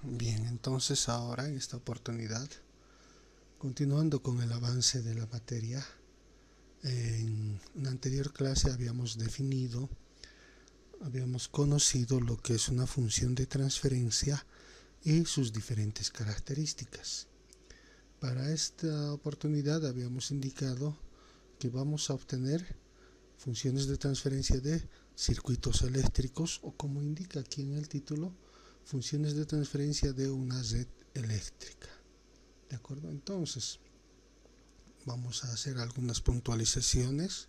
Bien, entonces ahora en esta oportunidad, continuando con el avance de la materia, en una anterior clase habíamos conocido lo que es una función de transferencia y sus diferentes características. Para esta oportunidad habíamos indicado que vamos a obtener funciones de transferencia de circuitos eléctricos o, como indica aquí en el título, funciones de transferencia de una red eléctrica. ¿De acuerdo? Entonces, vamos a hacer algunas puntualizaciones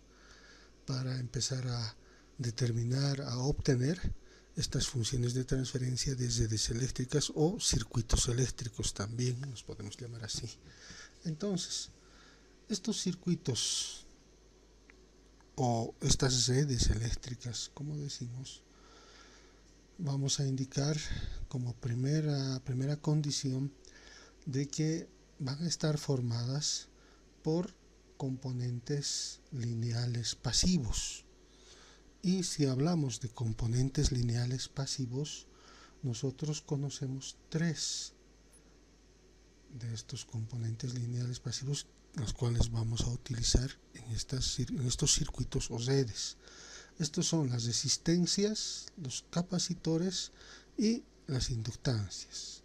para empezar a determinar, a obtener estas funciones de transferencia de redes eléctricas o circuitos eléctricos, también los podemos llamar así. Entonces, estos circuitos o estas redes eléctricas, como decimos, vamos a indicar como primera condición de que van a estar formadas por componentes lineales pasivos. Y si hablamos de componentes lineales pasivos, nosotros conocemos tres de estos componentes lineales pasivos, los cuales vamos a utilizar en estos circuitos o redes. Estos son las resistencias, los capacitores y las inductancias.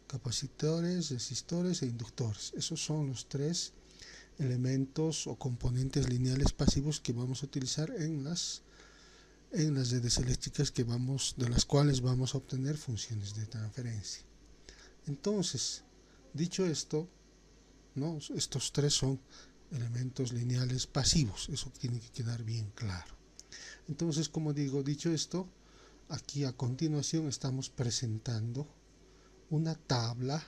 Capacitores, resistores e inductores. Esos son los tres elementos o componentes lineales pasivos que vamos a utilizar en las redes eléctricas de las cuales vamos a obtener funciones de transferencia. Entonces, dicho esto, ¿no? Estos tres son elementos lineales pasivos, eso tiene que quedar bien claro. Entonces, como digo, dicho esto, aquí a continuación estamos presentando una tabla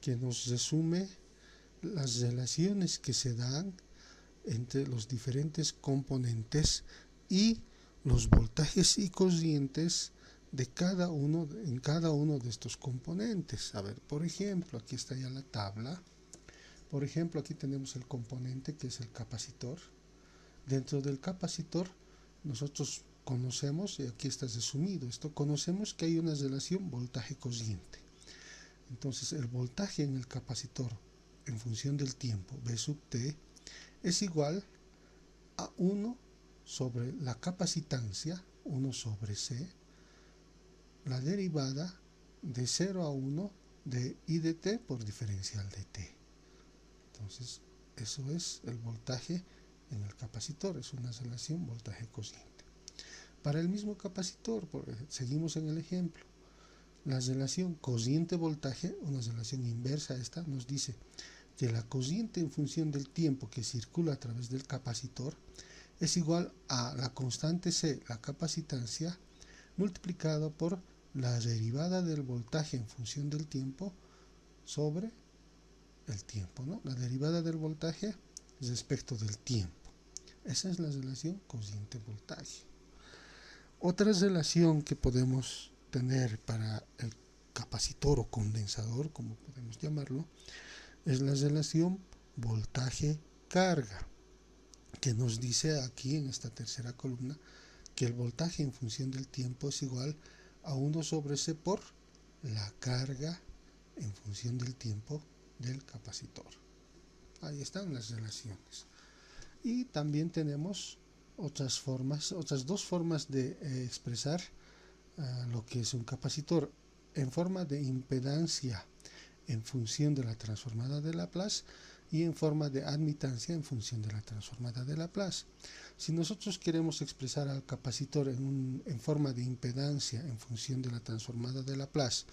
que nos resume las relaciones que se dan entre los diferentes componentes y los voltajes y corrientes en cada uno de estos componentes. A ver, por ejemplo, aquí está ya la tabla. Por ejemplo, aquí tenemos el componente que es el capacitor. Dentro del capacitor nosotros conocemos, y aquí está resumido esto, conocemos que hay una relación voltaje-corriente. Entonces el voltaje en el capacitor en función del tiempo, V sub t, es igual a 1 sobre la capacitancia, 1 sobre C, la derivada de 0 a 1 de I de t por diferencial de t. Entonces, eso es el voltaje en el capacitor, es una relación voltaje-corriente. Para el mismo capacitor, seguimos en el ejemplo, la relación corriente-voltaje, una relación inversa a esta, nos dice que la corriente en función del tiempo que circula a través del capacitor es igual a la constante C, la capacitancia, multiplicado por la derivada del voltaje en función del tiempo sobre el tiempo, ¿no? La derivada del voltaje respecto del tiempo. Esa es la relación corriente-voltaje. Otra relación que podemos tener para el capacitor o condensador, como podemos llamarlo, es la relación voltaje-carga, que nos dice aquí en esta tercera columna que el voltaje en función del tiempo es igual a 1 sobre C por la carga en función del tiempo del capacitor. Ahí están las relaciones. Y también tenemos otras dos formas de expresar lo que es un capacitor, en forma de impedancia en función de la transformada de Laplace y en forma de admitancia en función de la transformada de Laplace. Si nosotros queremos expresar al capacitor en forma de impedancia en función de la transformada de Laplace,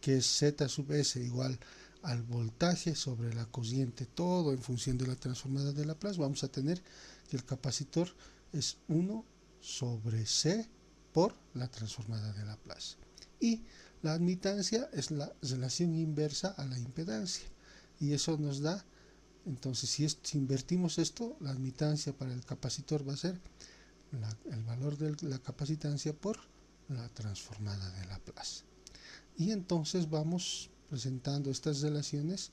que es Z sub S igual al voltaje sobre la corriente, todo en función de la transformada de Laplace, vamos a tener que el capacitor es 1 sobre C por la transformada de Laplace. Y la admitancia es la relación inversa a la impedancia. Y eso nos da, entonces si invertimos esto, la admitancia para el capacitor va a ser el valor de la capacitancia por la transformada de Laplace. Y entonces vamos presentando estas relaciones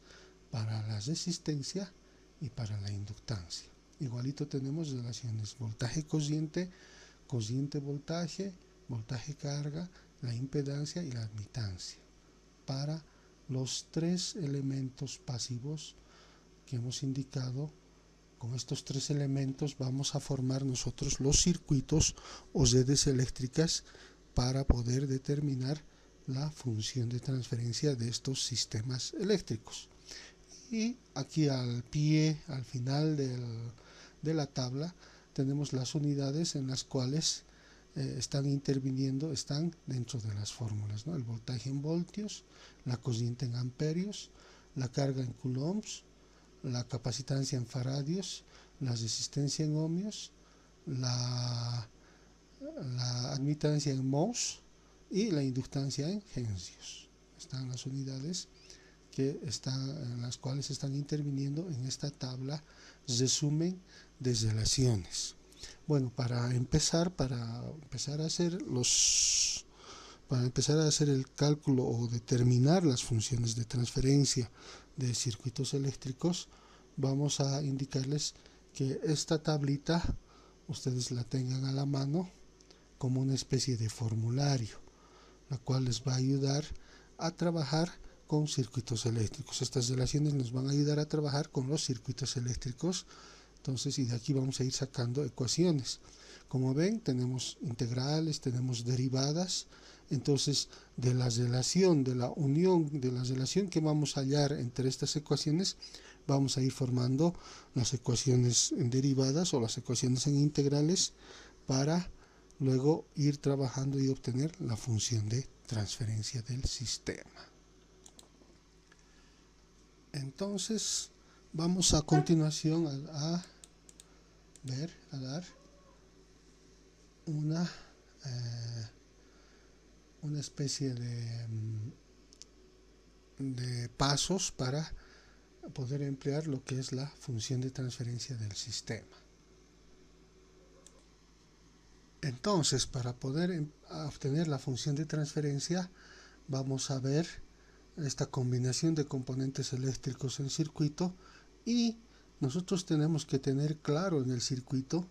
para la resistencia y para la inductancia. Igualito tenemos relaciones voltaje-corriente, corriente-voltaje, voltaje-carga, la impedancia y la admitancia. para los tres elementos pasivos que hemos indicado. Con estos tres elementos vamos a formar nosotros los circuitos o redes eléctricas para poder determinar la función de transferencia de estos sistemas eléctricos. Y aquí al final de la tabla, tenemos las unidades en las cuales están interviniendo, están dentro de las fórmulas, ¿no? El voltaje en voltios, la corriente en amperios, la carga en coulombs, la capacitancia en faradios, la resistencia en ohmios, la admitancia en mohs y la inductancia en hensios. Están las unidades en las cuales están interviniendo en esta tabla resumen de relaciones. Bueno, para empezar a hacer el cálculo o determinar las funciones de transferencia de circuitos eléctricos, vamos a indicarles que esta tablita ustedes la tengan a la mano como una especie de formulario, la cual les va a ayudar a trabajar con circuitos eléctricos. Estas relaciones nos van a ayudar a trabajar con los circuitos eléctricos. Entonces, y de aquí vamos a ir sacando ecuaciones. Como ven, tenemos integrales, tenemos derivadas. Entonces, de la relación que vamos a hallar entre estas ecuaciones, vamos a ir formando las ecuaciones en derivadas o las ecuaciones en integrales para luego ir trabajando y obtener la función de transferencia del sistema. Entonces, vamos a continuación a dar una especie de pasos para poder emplear lo que es la función de transferencia del sistema. Entonces, para poder obtener la función de transferencia, vamos a ver esta combinación de componentes eléctricos en circuito, y nosotros tenemos que tener claro en el circuito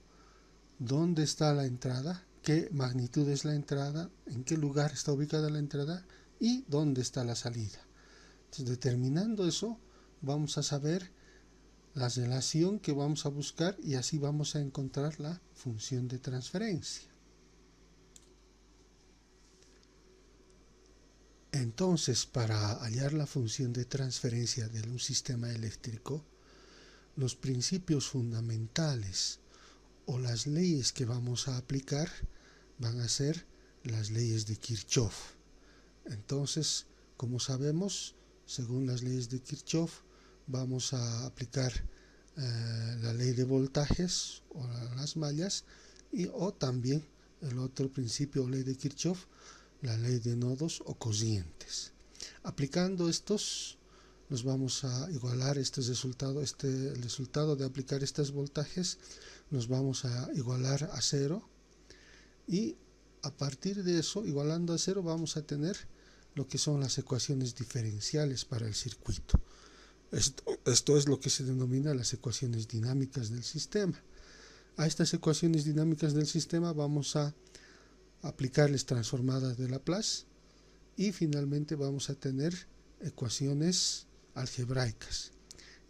dónde está la entrada, qué magnitud es la entrada, en qué lugar está ubicada la entrada y dónde está la salida. Entonces, determinando eso, vamos a saber la relación que vamos a buscar y así vamos a encontrar la función de transferencia. Entonces, para hallar la función de transferencia de un sistema eléctrico, los principios fundamentales o las leyes que vamos a aplicar van a ser las leyes de Kirchhoff. Entonces, como sabemos, según las leyes de Kirchhoff, vamos a aplicar la ley de voltajes o las mallas, o también el otro principio o ley de Kirchhoff, la ley de nodos o corrientes. Aplicando estos, nos vamos a igualar el resultado de aplicar estos voltajes, nos vamos a igualar a cero, y a partir de eso, igualando a cero, vamos a tener lo que son las ecuaciones diferenciales para el circuito. Esto es lo que se denomina las ecuaciones dinámicas del sistema. A estas ecuaciones dinámicas del sistema vamos a aplicarles transformadas de Laplace, y finalmente vamos a tener ecuaciones algebraicas.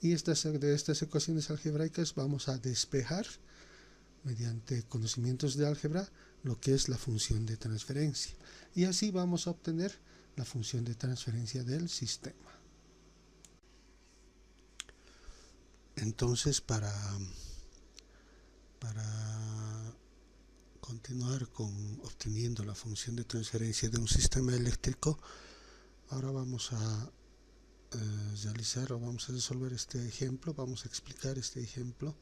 Y de estas ecuaciones algebraicas vamos a despejar mediante conocimientos de álgebra lo que es la función de transferencia. Y así vamos a obtener la función de transferencia del sistema. Entonces, para continuar con obteniendo la función de transferencia de un sistema eléctrico, ahora vamos a realizar o vamos a resolver este ejemplo, vamos a explicar este ejemplo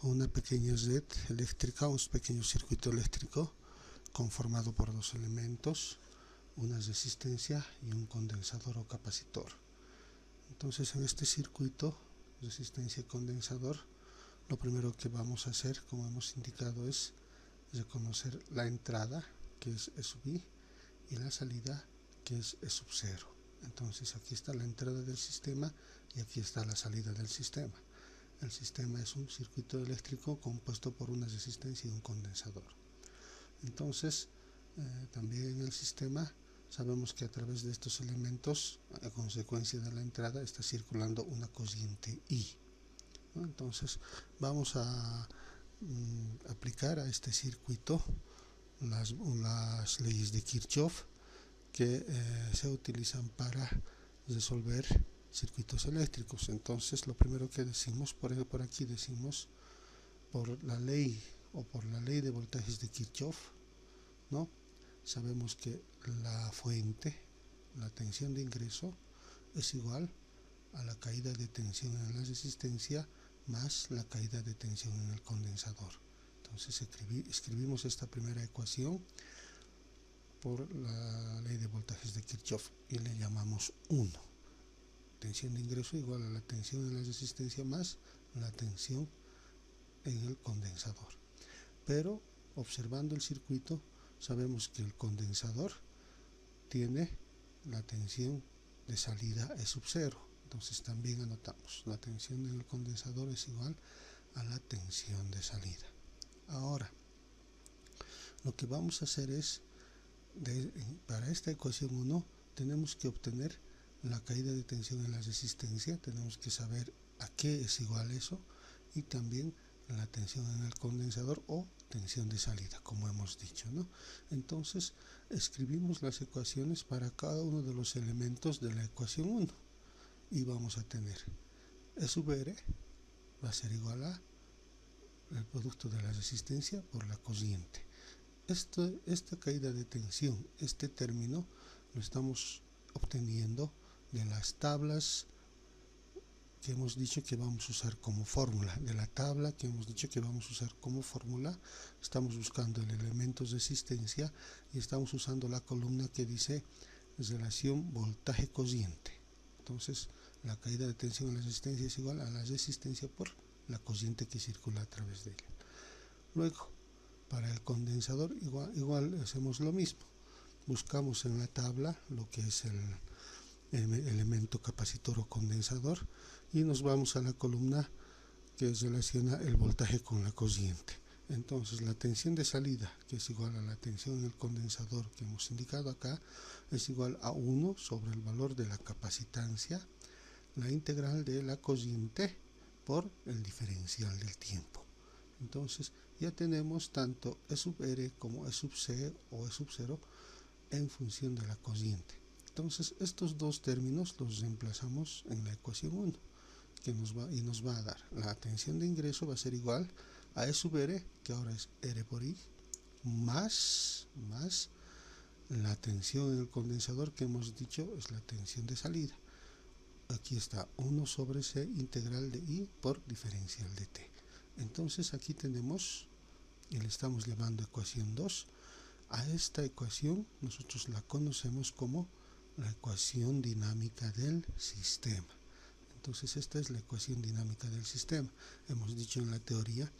a una pequeña red eléctrica, un pequeño circuito eléctrico conformado por dos elementos, una resistencia y un condensador o capacitor. Entonces, en este circuito resistencia y condensador, lo primero que vamos a hacer, como hemos indicado, es reconocer la entrada, que es E sub i, y la salida, que es E sub 0. Entonces, aquí está la entrada del sistema y aquí está la salida del sistema. El sistema es un circuito eléctrico compuesto por una resistencia y un condensador. Entonces, también en el sistema sabemos que a través de estos elementos, a consecuencia de la entrada, está circulando una cociente I, ¿no? Entonces vamos a aplicar a este circuito las leyes de Kirchhoff que se utilizan para resolver circuitos eléctricos. Entonces lo primero que decimos, por aquí decimos, por la ley de voltajes de Kirchhoff, ¿no? Sabemos que la fuente, la tensión de ingreso, es igual a la caída de tensión en la resistencia más la caída de tensión en el condensador. Entonces escribimos esta primera ecuación por la ley de voltajes de Kirchhoff y le llamamos 1. Tensión de ingreso igual a la tensión en la resistencia más la tensión en el condensador. Pero observando el circuito sabemos que el condensador tiene la tensión de salida E sub 0. Entonces también anotamos, la tensión en el condensador es igual a la tensión de salida. Ahora, lo que vamos a hacer es, para esta ecuación 1, tenemos que obtener la caída de tensión en la resistencia, tenemos que saber a qué es igual eso, y también la tensión en el condensador o tensión de salida, como hemos dicho, ¿no? Entonces, escribimos las ecuaciones para cada uno de los elementos de la ecuación 1 y vamos a tener E sub R va a ser igual a el producto de la resistencia por la cociente. Esta caída de tensión, este término, lo estamos obteniendo de las tablas que hemos dicho que vamos a usar como fórmula. De la tabla que hemos dicho que vamos a usar como fórmula, estamos buscando el elemento resistencia y estamos usando la columna que dice relación voltaje cociente. Entonces, la caída de tensión en la resistencia es igual a la resistencia por la cociente que circula a través de ella. Luego, para el condensador igual hacemos lo mismo. Buscamos en la tabla lo que es el elemento capacitor o condensador y nos vamos a la columna que relaciona el voltaje con la cociente. Entonces la tensión de salida, que es igual a la tensión en el condensador que hemos indicado acá, es igual a 1 sobre el valor de la capacitancia, la integral de la cociente por el diferencial del tiempo. Entonces ya tenemos tanto E sub R como E sub C o E sub 0 en función de la cociente. Entonces estos dos términos los reemplazamos en la ecuación 1 que nos va a dar la tensión de ingreso va a ser igual a E sub R, que ahora es R por I, más la tensión en el condensador que hemos dicho es la tensión de salida. Aquí está 1 sobre C integral de I por diferencial de T. Entonces aquí tenemos, y le estamos llamando ecuación 2, a esta ecuación nosotros la conocemos como la ecuación dinámica del sistema. Entonces esta es la ecuación dinámica del sistema. Hemos dicho en la teoría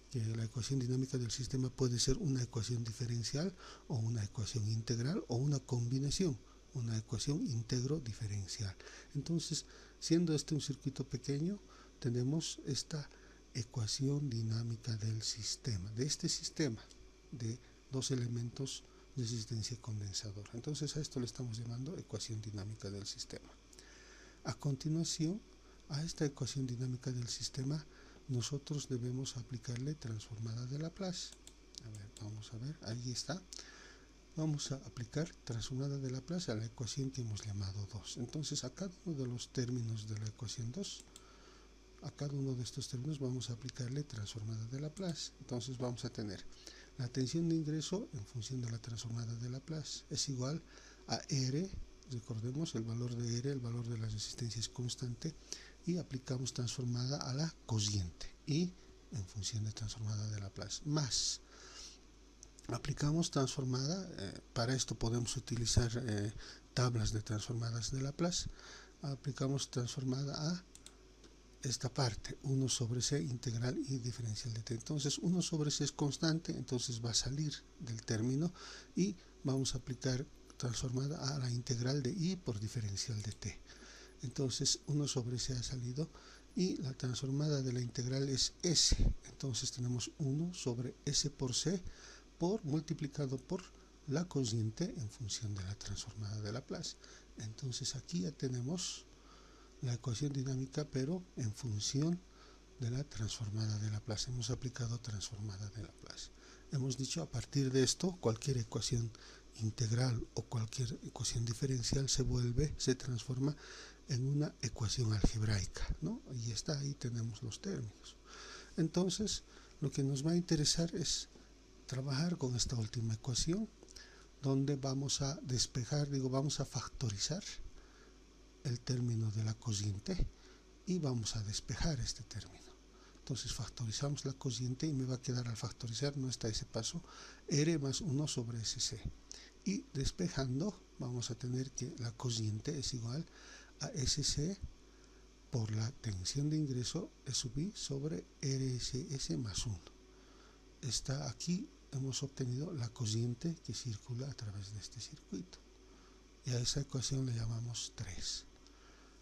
que la ecuación dinámica del sistema puede ser una ecuación diferencial o una ecuación integral o una combinación, una ecuación integro-diferencial. Entonces, siendo este un circuito pequeño, tenemos esta ecuación dinámica del sistema, de este sistema de dos elementos de resistencia y condensador. Entonces a esto le estamos llamando ecuación dinámica del sistema. A continuación, a esta ecuación dinámica del sistema nosotros debemos aplicarle transformada de Laplace. A ver, vamos a ver, ahí está. Vamos a aplicar transformada de Laplace a la ecuación que hemos llamado 2. Entonces a cada uno de los términos de la ecuación 2, a cada uno de estos términos vamos a aplicarle transformada de Laplace. Entonces vamos a tener la tensión de ingreso en función de la transformada de Laplace es igual a R, recordemos el valor de R, el valor de la resistencia es constante, y aplicamos transformada a la cociente y en función de transformada de Laplace, más aplicamos transformada, para esto podemos utilizar tablas de transformadas de Laplace, aplicamos transformada a esta parte, 1 sobre C integral y diferencial de T. Entonces 1 sobre C es constante, entonces va a salir del término y vamos a aplicar transformada a la integral de I por diferencial de T. Entonces 1 sobre C ha salido y la transformada de la integral es S. Entonces tenemos 1 sobre S por C multiplicado por la cociente en función de la transformada de Laplace. Entonces aquí ya tenemos la ecuación dinámica, pero en función de la transformada de Laplace. Hemos aplicado transformada de Laplace. Hemos dicho, a partir de esto, cualquier ecuación integral o cualquier ecuación diferencial se transforma en una ecuación algebraica, ¿no? Y está, ahí tenemos los términos. Entonces, lo que nos va a interesar es trabajar con esta última ecuación, donde vamos a despejar, vamos a factorizar el término de la cociente y vamos a despejar este término. Entonces factorizamos la cociente y me va a quedar, al factorizar, no está ese paso, R más 1 sobre SC. Y despejando vamos a tener que la cociente es igual a SC por la tensión de ingreso E sub I sobre RSS más 1. Está aquí, hemos obtenido la cociente que circula a través de este circuito. Y a esa ecuación le llamamos 3.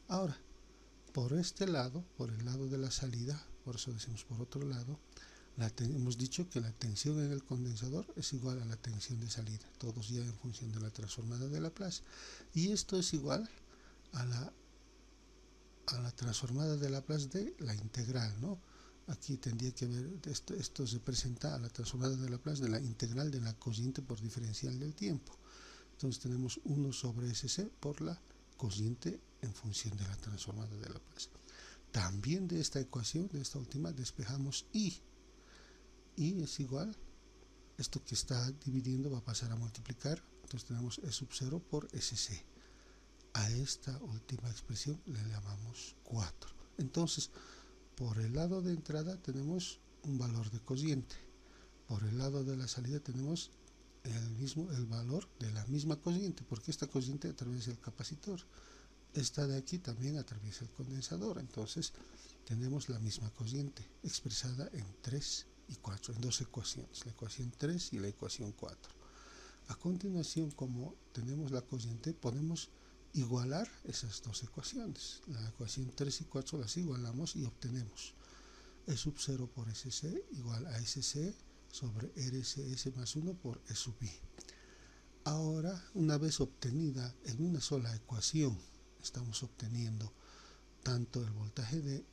Ahora, por este lado, por el lado de la salida, por eso decimos por otro lado, hemos dicho que la tensión en el condensador es igual a la tensión de salida, todos ya en función de la transformada de Laplace, y esto es igual a la transformada de Laplace de la integral, ¿no? Aquí tendría que ver, esto se presenta a la transformada de Laplace de la integral de la cociente por diferencial del tiempo. Entonces tenemos 1 sobre SC por la cociente en función de la transformada de Laplace. También de esta ecuación, de esta última, despejamos I. I es igual, esto que está dividiendo va a pasar a multiplicar, entonces tenemos E sub 0 por SC. A esta última expresión le llamamos 4. Entonces, por el lado de entrada tenemos un valor de cociente, por el lado de la salida tenemos el valor de la misma cociente, porque esta cociente atraviesa el capacitor. Esta de aquí también atraviesa el condensador, entonces tenemos la misma cociente expresada en 3 y 4, en dos ecuaciones, la ecuación 3 y la ecuación 4. A continuación, como tenemos la cociente, podemos igualar esas dos ecuaciones. La ecuación 3 y 4 las igualamos y obtenemos E sub 0 por SC igual a SC sobre RSS más 1 por E sub I. Ahora, una vez obtenida en una sola ecuación, estamos obteniendo tanto el voltaje de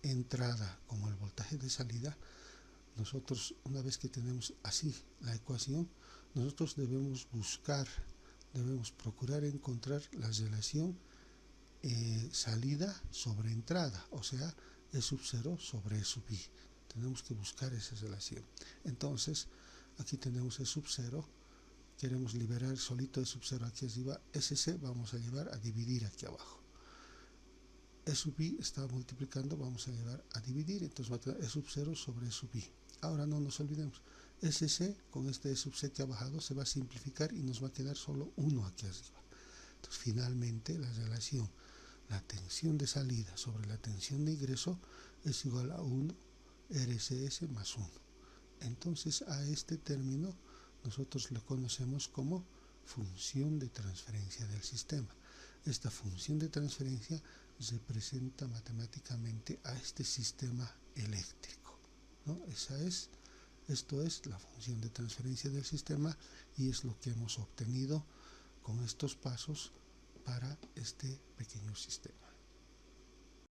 entrada como el voltaje de salida. Nosotros, una vez que tenemos así la ecuación, nosotros debemos procurar encontrar la relación salida sobre entrada, o sea, E sub 0 sobre E sub I. Tenemos que buscar esa relación. Entonces, aquí tenemos E sub 0, queremos liberar solito E sub 0 aquí arriba, SC vamos a llevar a dividir aquí abajo. E sub I está multiplicando, vamos a llevar a dividir, entonces va a tener E sub 0 sobre E sub I. Ahora no nos olvidemos, SC con este E sub C que ha bajado se va a simplificar y nos va a quedar solo 1 aquí arriba. Entonces finalmente la relación, la tensión de salida sobre la tensión de ingreso es igual a 1 RSS más 1. Entonces a este término nosotros lo conocemos como función de transferencia del sistema. Esta función de transferencia representa matemáticamente a este sistema eléctrico, ¿no? Esto es la función de transferencia del sistema y es lo que hemos obtenido con estos pasos para este pequeño sistema.